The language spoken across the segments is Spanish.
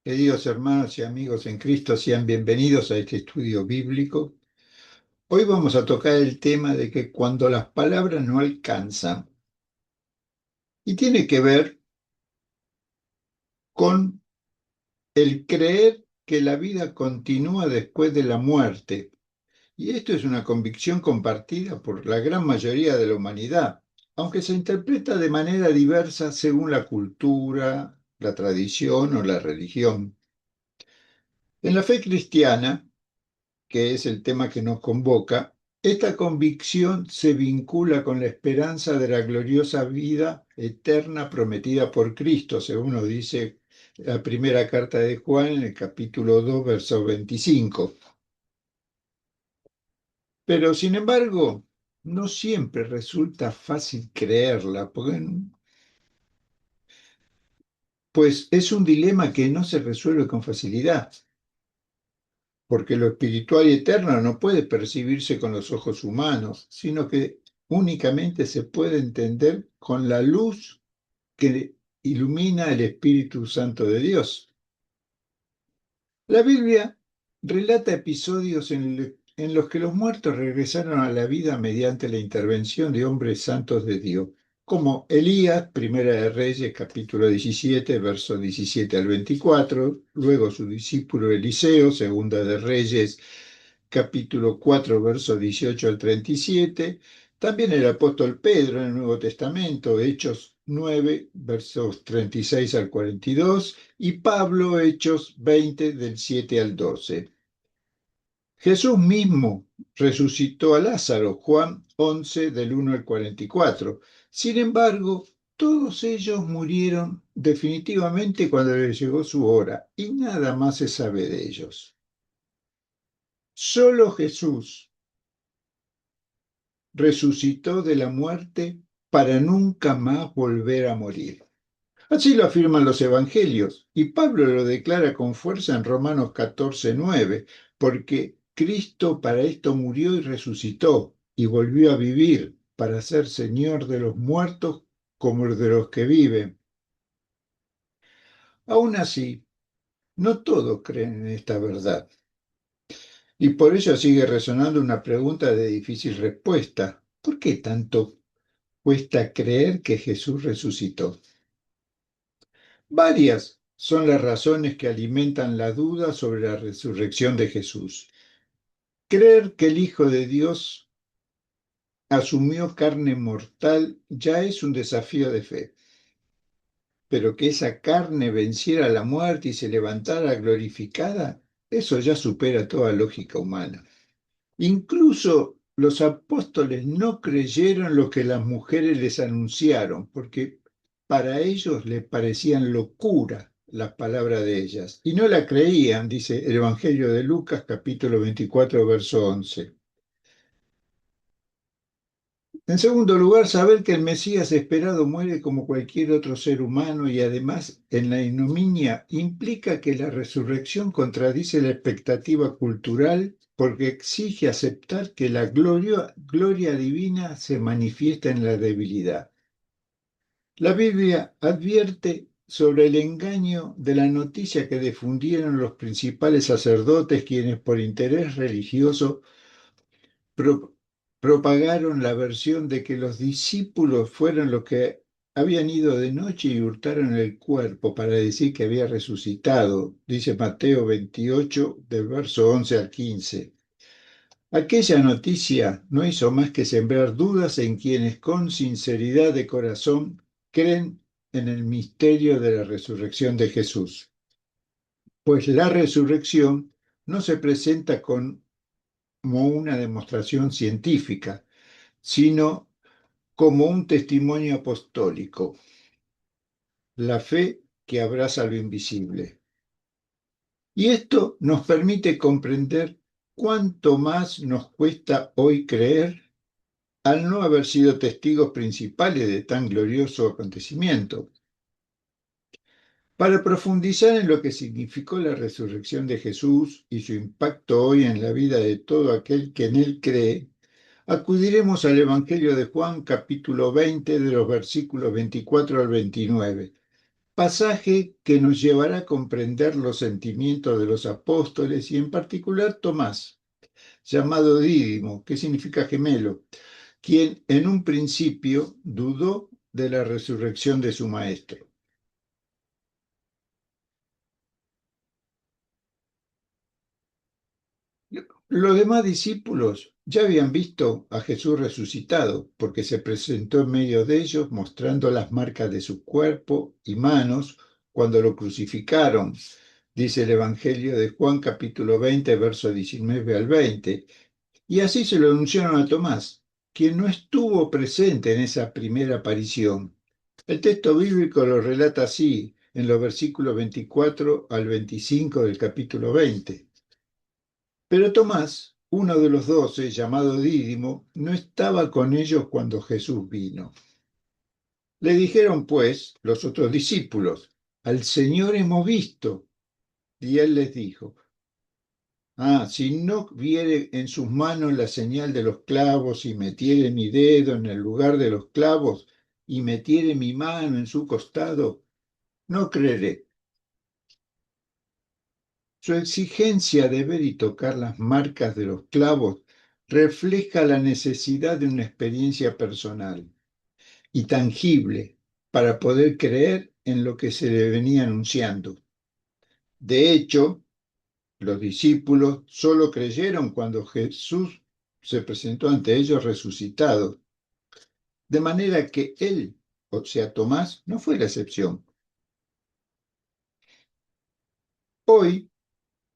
Queridos hermanos y amigos en Cristo, sean bienvenidos a este estudio bíblico. Hoy vamos a tocar el tema de que cuando las palabras no alcanzan, y tiene que ver con el creer que la vida continúa después de la muerte. Y esto es una convicción compartida por la gran mayoría de la humanidad, aunque se interpreta de manera diversa según la cultura, la tradición o la religión. En la fe cristiana, que es el tema que nos convoca, esta convicción se vincula con la esperanza de la gloriosa vida eterna prometida por Cristo, según nos dice la primera carta de Juan en el capítulo 2, verso 25. Pero, sin embargo, no siempre resulta fácil creerla, pues es un dilema que no se resuelve con facilidad, porque lo espiritual y eterno no puede percibirse con los ojos humanos, sino que únicamente se puede entender con la luz que ilumina el Espíritu Santo de Dios. La Biblia relata episodios en los que los muertos regresaron a la vida mediante la intervención de hombres santos de Dios, como Elías, Primera de Reyes, capítulo 17, versos 17 al 24, luego su discípulo Eliseo, Segunda de Reyes, capítulo 4, versos 18 al 37, también el apóstol Pedro en el Nuevo Testamento, Hechos 9, versos 36 al 42, y Pablo, Hechos 20, del 7 al 12. Jesús mismo resucitó a Lázaro, Juan 11, del 1 al 44. Sin embargo, todos ellos murieron definitivamente cuando les llegó su hora, y nada más se sabe de ellos. Solo Jesús resucitó de la muerte para nunca más volver a morir. Así lo afirman los evangelios, y Pablo lo declara con fuerza en Romanos 14:9, porque Cristo para esto murió y resucitó, y volvió a vivir para ser Señor de los muertos como de los que viven. Aún así, no todos creen en esta verdad, y por ello sigue resonando una pregunta de difícil respuesta. ¿Por qué tanto cuesta creer que Jesús resucitó? Varias son las razones que alimentan la duda sobre la resurrección de Jesús. Creer que el Hijo de Dios asumió carne mortal ya es un desafío de fe, pero que esa carne venciera la muerte y se levantara glorificada, eso ya supera toda lógica humana. Incluso los apóstoles no creyeron lo que las mujeres les anunciaron, porque para ellos les parecían locura las palabras de ellas, y no la creían, dice el Evangelio de Lucas, capítulo 24, verso 11. En segundo lugar, saber que el Mesías esperado muere como cualquier otro ser humano y además en la ignominia implica que la resurrección contradice la expectativa cultural porque exige aceptar que la gloria divina se manifiesta en la debilidad. La Biblia advierte sobre el engaño de la noticia que difundieron los principales sacerdotes quienes por interés religioso pro- propagaron la versión de que los discípulos fueron los que habían ido de noche y hurtaron el cuerpo para decir que había resucitado, dice Mateo 28, del verso 11 al 15. Aquella noticia no hizo más que sembrar dudas en quienes con sinceridad de corazón creen en el misterio de la resurrección de Jesús. Pues la resurrección no se presenta como una demostración científica, sino como un testimonio apostólico, la fe que abraza lo invisible. Y esto nos permite comprender cuánto más nos cuesta hoy creer al no haber sido testigos principales de tan glorioso acontecimiento. Para profundizar en lo que significó la resurrección de Jesús y su impacto hoy en la vida de todo aquel que en él cree, acudiremos al Evangelio de Juan, capítulo 20, de los versículos 24 al 29, pasaje que nos llevará a comprender los sentimientos de los apóstoles y en particular Tomás, llamado Dídimo, que significa gemelo, quien en un principio dudó de la resurrección de su maestro. Los demás discípulos ya habían visto a Jesús resucitado, porque se presentó en medio de ellos mostrando las marcas de su cuerpo y manos cuando lo crucificaron, dice el Evangelio de Juan capítulo 20, verso 19 al 20. Y así se lo anunciaron a Tomás, quien no estuvo presente en esa primera aparición. El texto bíblico lo relata así en los versículos 24 al 25 del capítulo 20. Pero Tomás, uno de los 12, llamado Dídimo, no estaba con ellos cuando Jesús vino. Le dijeron, pues, los otros discípulos, al Señor hemos visto. Y él les dijo, si no viere en sus manos la señal de los clavos y metiere mi dedo en el lugar de los clavos y metiere mi mano en su costado, no creeré. Su exigencia de ver y tocar las marcas de los clavos refleja la necesidad de una experiencia personal y tangible para poder creer en lo que se le venía anunciando. De hecho, los discípulos solo creyeron cuando Jesús se presentó ante ellos resucitado, de manera que él, o sea, Tomás, no fue la excepción. Hoy,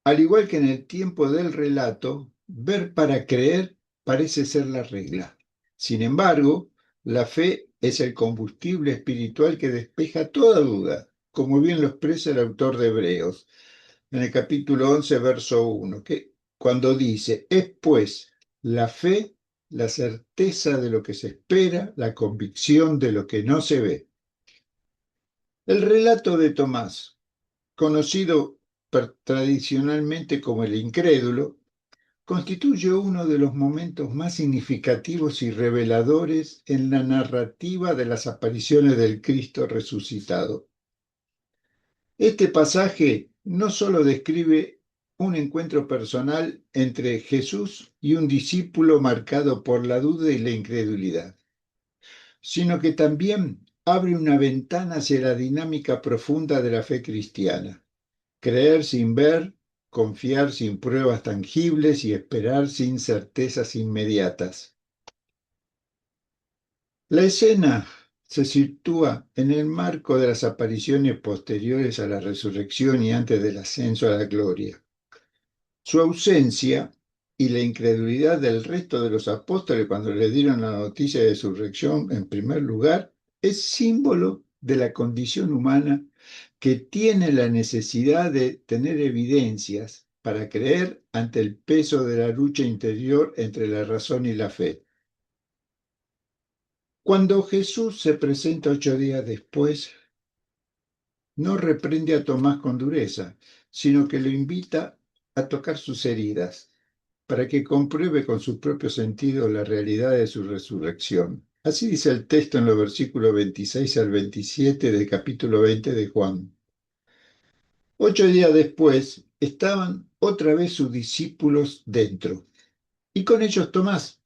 al igual que en el tiempo del relato, ver para creer parece ser la regla. Sin embargo, la fe es el combustible espiritual que despeja toda duda, como bien lo expresa el autor de Hebreos, en el capítulo 11, verso 1, que cuando dice, es pues la fe, la certeza de lo que se espera, la convicción de lo que no se ve. El relato de Tomás, conocido tradicionalmente como el incrédulo, constituye uno de los momentos más significativos y reveladores en la narrativa de las apariciones del Cristo resucitado. Este pasaje no solo describe un encuentro personal entre Jesús y un discípulo marcado por la duda y la incredulidad, sino que también abre una ventana hacia la dinámica profunda de la fe cristiana. Creer sin ver, confiar sin pruebas tangibles y esperar sin certezas inmediatas. La escena se sitúa en el marco de las apariciones posteriores a la resurrección y antes del ascenso a la gloria. Su ausencia y la incredulidad del resto de los apóstoles cuando le dieron la noticia de su resurrección en primer lugar es símbolo de la condición humana que tiene la necesidad de tener evidencias para creer ante el peso de la lucha interior entre la razón y la fe. Cuando Jesús se presenta 8 días después, no reprende a Tomás con dureza, sino que lo invita a tocar sus heridas para que compruebe con su propio sentido la realidad de su resurrección. Así dice el texto en los versículos 26 al 27 del capítulo 20 de Juan. 8 días después estaban otra vez sus discípulos dentro, y con ellos Tomás.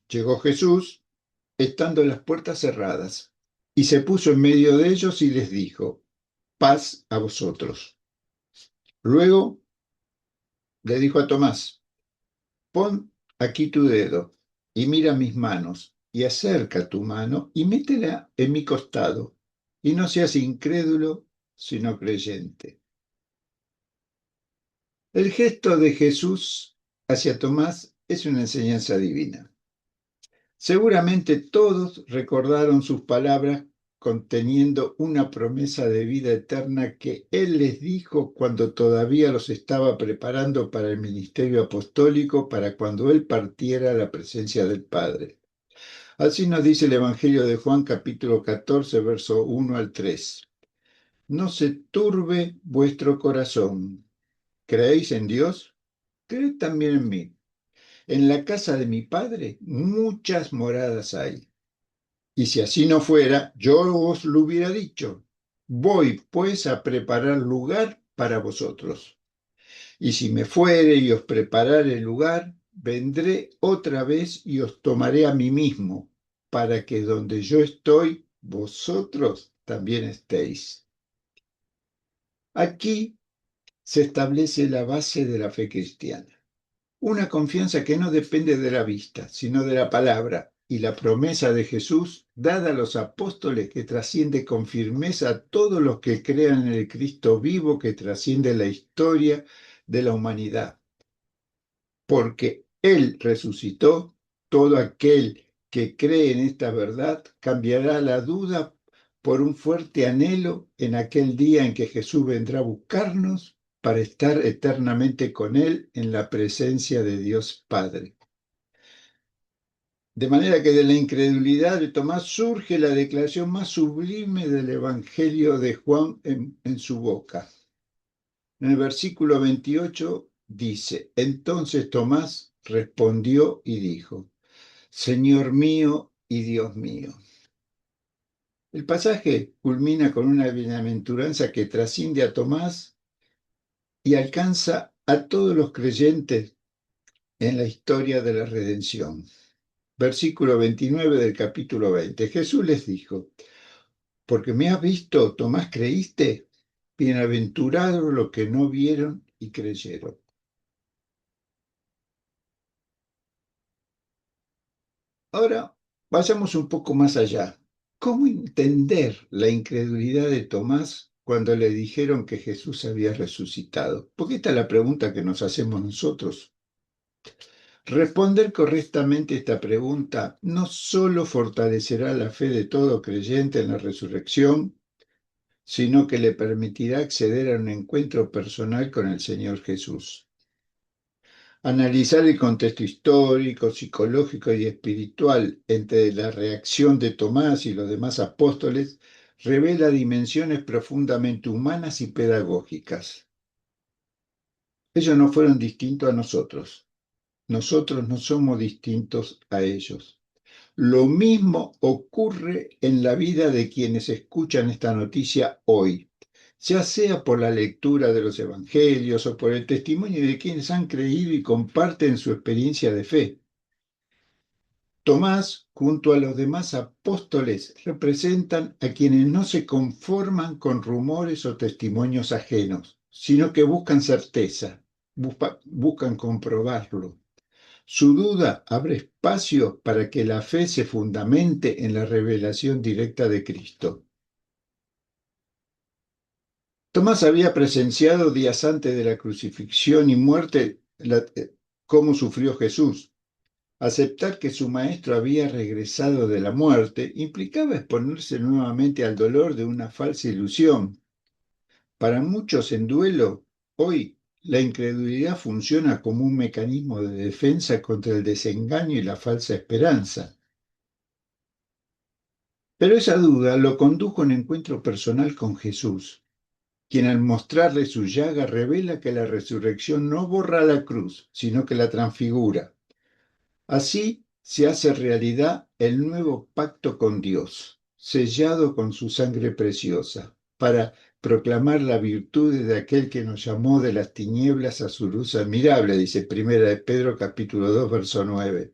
Llegó Jesús, estando las puertas cerradas, y se puso en medio de ellos y les dijo, paz a vosotros. Luego le dijo a Tomás, pon aquí tu dedo y mira mis manos, y acerca tu mano y métela en mi costado, y no seas incrédulo, sino creyente. El gesto de Jesús hacia Tomás es una enseñanza divina. Seguramente todos recordaron sus palabras conteniendo una promesa de vida eterna que Él les dijo cuando todavía los estaba preparando para el ministerio apostólico, para cuando Él partiera a la presencia del Padre. Así nos dice el Evangelio de Juan capítulo 14, verso 1 al 3. No se turbe vuestro corazón. ¿Creéis en Dios? Creed también en mí. En la casa de mi Padre muchas moradas hay. Y si así no fuera, yo os lo hubiera dicho, Voy, pues, a preparar lugar para vosotros. Y si me fuere y os preparare lugar, vendré otra vez y os tomaré a mí mismo, para que donde yo estoy, vosotros también estéis. Aquí se establece la base de la fe cristiana. Una confianza que no depende de la vista, sino de la palabra y la promesa de Jesús dada a los apóstoles que trasciende con firmeza a todos los que crean en el Cristo vivo que trasciende la historia de la humanidad. Porque Él resucitó, todo aquel que cree en esta verdad cambiará la duda por un fuerte anhelo en aquel día en que Jesús vendrá a buscarnos para estar eternamente con Él en la presencia de Dios Padre. De manera que de la incredulidad de Tomás surge la declaración más sublime del Evangelio de Juan en su boca. En el versículo 28 dice, entonces Tomás respondió y dijo, Señor mío y Dios mío. El pasaje culmina con una bienaventuranza que trasciende a Tomás y alcanza a todos los creyentes en la historia de la redención. Versículo 29 del capítulo 20. Jesús les dijo, porque me has visto, Tomás, ¿creíste? Bienaventurados los que no vieron y creyeron. Ahora, vayamos un poco más allá. ¿Cómo entender la incredulidad de Tomás cuando le dijeron que Jesús había resucitado? Porque esta es la pregunta que nos hacemos nosotros. Responder correctamente esta pregunta no solo fortalecerá la fe de todo creyente en la resurrección, sino que le permitirá acceder a un encuentro personal con el Señor Jesús. Analizar el contexto histórico, psicológico y espiritual entre la reacción de Tomás y los demás apóstoles revela dimensiones profundamente humanas y pedagógicas. Ellos no fueron distintos a nosotros. Nosotros no somos distintos a ellos. Lo mismo ocurre en la vida de quienes escuchan esta noticia hoy, ya sea por la lectura de los evangelios o por el testimonio de quienes han creído y comparten su experiencia de fe. Tomás, junto a los demás apóstoles, representan a quienes no se conforman con rumores o testimonios ajenos, sino que buscan certeza, buscan comprobarlo. Su duda abre espacio para que la fe se fundamente en la revelación directa de Cristo. Tomás había presenciado días antes de la crucifixión y muerte cómo sufrió Jesús. Aceptar que su maestro había regresado de la muerte implicaba exponerse nuevamente al dolor de una falsa ilusión. Para muchos en duelo, hoy la incredulidad funciona como un mecanismo de defensa contra el desengaño y la falsa esperanza. Pero esa duda lo condujo a un encuentro personal con Jesús, quien al mostrarle su llaga revela que la resurrección no borra la cruz, sino que la transfigura. Así se hace realidad el nuevo pacto con Dios, sellado con su sangre preciosa, para proclamar la virtud de aquel que nos llamó de las tinieblas a su luz admirable, dice Primera de Pedro capítulo 2, verso 9.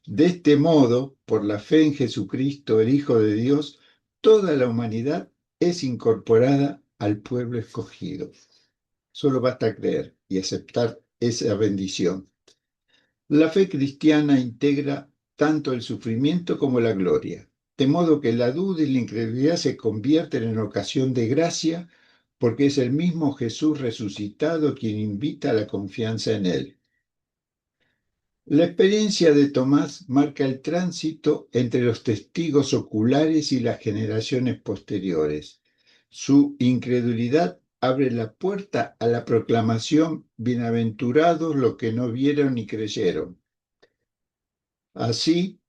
De este modo, por la fe en Jesucristo, el Hijo de Dios, toda la humanidad es incorporada al pueblo escogido. Solo basta creer y aceptar esa bendición. La fe cristiana integra tanto el sufrimiento como la gloria, de modo que la duda y la incredulidad se convierten en ocasión de gracia, porque es el mismo Jesús resucitado quien invita a la confianza en él. La experiencia de Tomás marca el tránsito entre los testigos oculares y las generaciones posteriores. Su incredulidad abre la puerta a la proclamación bienaventurados los que no vieron ni creyeron. Así,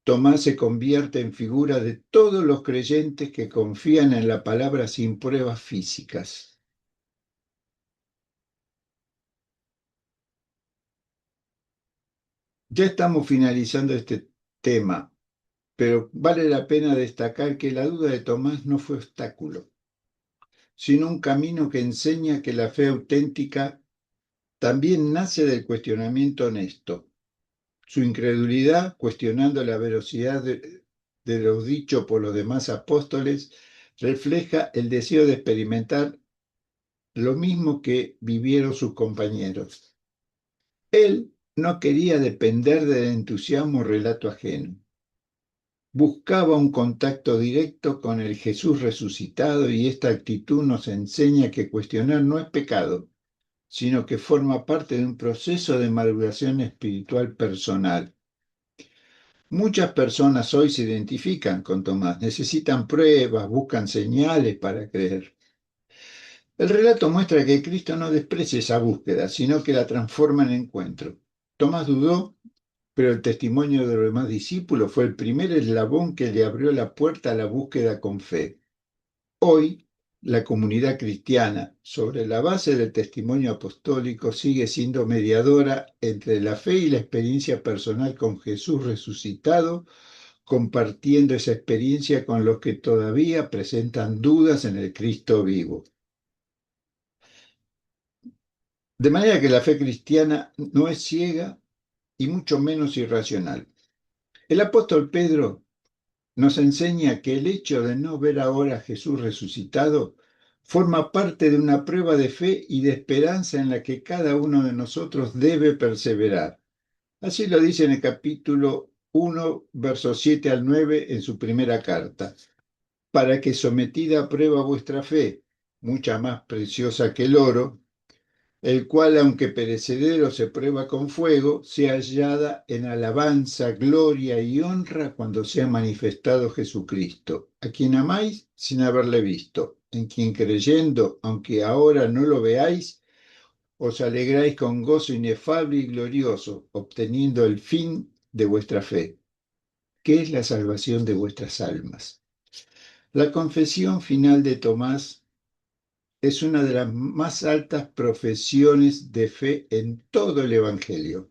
Tomás se convierte en figura de todos los creyentes que confían en la palabra sin pruebas físicas. Ya estamos finalizando este tema, pero vale la pena destacar que la duda de Tomás no fue obstáculo. sino un camino que enseña que la fe auténtica también nace del cuestionamiento honesto. Su incredulidad, cuestionando la veracidad de lo dicho por los demás apóstoles, refleja el deseo de experimentar lo mismo que vivieron sus compañeros. Él no quería depender del entusiasmo o relato ajeno. Buscaba un contacto directo con el Jesús resucitado, y esta actitud nos enseña que cuestionar no es pecado, sino que forma parte de un proceso de maduración espiritual personal. Muchas personas hoy se identifican con Tomás, necesitan pruebas, buscan señales para creer. El relato muestra que Cristo no desprecia esa búsqueda, sino que la transforma en encuentro. Tomás dudó, pero el testimonio de los demás discípulos fue el primer eslabón que le abrió la puerta a la búsqueda con fe. Hoy, la comunidad cristiana, sobre la base del testimonio apostólico, sigue siendo mediadora entre la fe y la experiencia personal con Jesús resucitado, compartiendo esa experiencia con los que todavía presentan dudas en el Cristo vivo. De manera que la fe cristiana no es ciega y mucho menos irracional. El apóstol Pedro nos enseña que el hecho de no ver ahora a Jesús resucitado forma parte de una prueba de fe y de esperanza en la que cada uno de nosotros debe perseverar. Así lo dice en el capítulo 1, versos 7 al 9 en su primera carta. Para que sometida a prueba vuestra fe, mucha más preciosa que el oro, el cual, aunque perecedero, se prueba con fuego, sea hallada en alabanza, gloria y honra cuando sea manifestado Jesucristo, a quien amáis sin haberle visto, en quien creyendo, aunque ahora no lo veáis, os alegráis con gozo inefable y glorioso, obteniendo el fin de vuestra fe, que es la salvación de vuestras almas. La confesión final de Tomás es una de las más altas profesiones de fe en todo el Evangelio.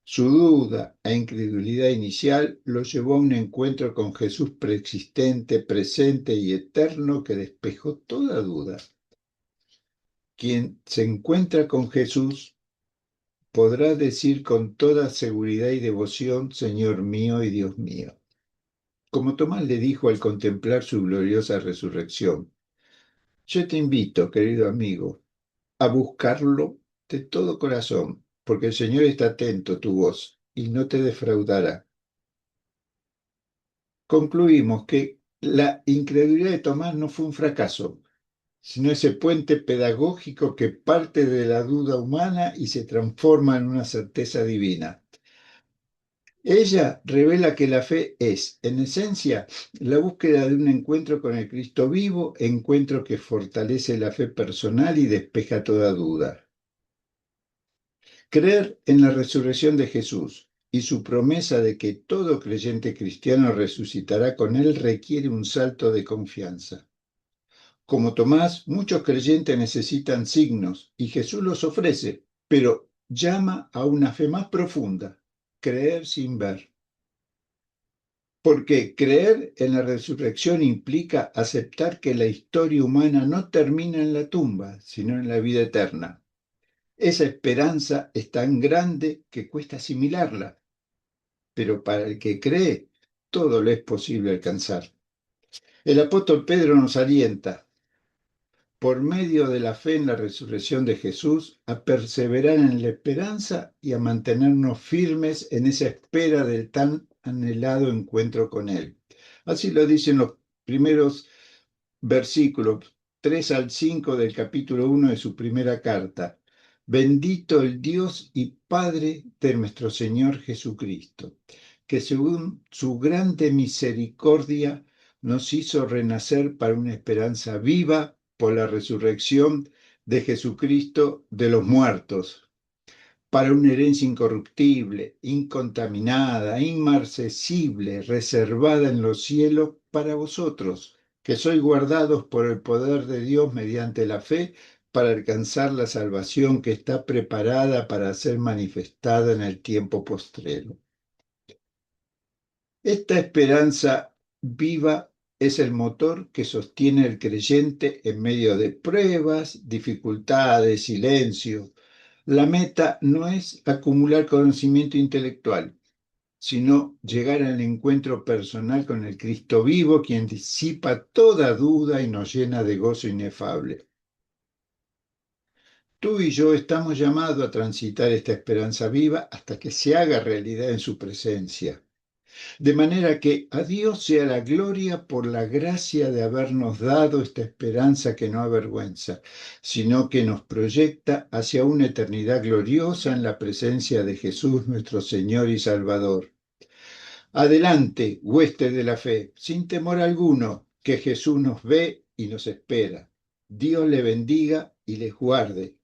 Su duda e incredulidad inicial lo llevó a un encuentro con Jesús preexistente, presente y eterno que despejó toda duda. Quien se encuentra con Jesús podrá decir con toda seguridad y devoción, Señor mío y Dios mío. Como Tomás le dijo al contemplar su gloriosa resurrección, yo te invito, querido amigo, a buscarlo de todo corazón, porque el Señor está atento a tu voz y no te defraudará. Concluimos que la incredulidad de Tomás no fue un fracaso, sino ese puente pedagógico que parte de la duda humana y se transforma en una certeza divina. Ella revela que la fe es, en esencia, la búsqueda de un encuentro con el Cristo vivo, encuentro que fortalece la fe personal y despeja toda duda. Creer en la resurrección de Jesús y su promesa de que todo creyente cristiano resucitará con él requiere un salto de confianza. Como Tomás, muchos creyentes necesitan signos y Jesús los ofrece, pero llama a una fe más profunda, creer sin ver. Porque creer en la resurrección implica aceptar que la historia humana no termina en la tumba, sino en la vida eterna. Esa esperanza es tan grande que cuesta asimilarla, pero para el que cree, todo lo es posible alcanzar. El apóstol Pedro nos alienta, por medio de la fe en la resurrección de Jesús, a perseverar en la esperanza y a mantenernos firmes en esa espera del tan anhelado encuentro con Él. Así lo dicen los primeros versículos 3 al 5 del capítulo 1 de su primera carta. Bendito el Dios y Padre de nuestro Señor Jesucristo, que según su grande misericordia nos hizo renacer para una esperanza viva por la resurrección de Jesucristo de los muertos, para una herencia incorruptible, incontaminada, inmarcesible, reservada en los cielos para vosotros, que sois guardados por el poder de Dios mediante la fe, para alcanzar la salvación que está preparada para ser manifestada en el tiempo postrero. Esta esperanza viva es el motor que sostiene al creyente en medio de pruebas, dificultades, silencio. La meta no es acumular conocimiento intelectual, sino llegar al encuentro personal con el Cristo vivo, quien disipa toda duda y nos llena de gozo inefable. Tú y yo estamos llamados a transitar esta esperanza viva hasta que se haga realidad en su presencia. De manera que a Dios sea la gloria por la gracia de habernos dado esta esperanza que no avergüenza, sino que nos proyecta hacia una eternidad gloriosa en la presencia de Jesús nuestro Señor y Salvador. Adelante, hueste de la fe, sin temor alguno, que Jesús nos ve y nos espera. Dios le bendiga y les guarde.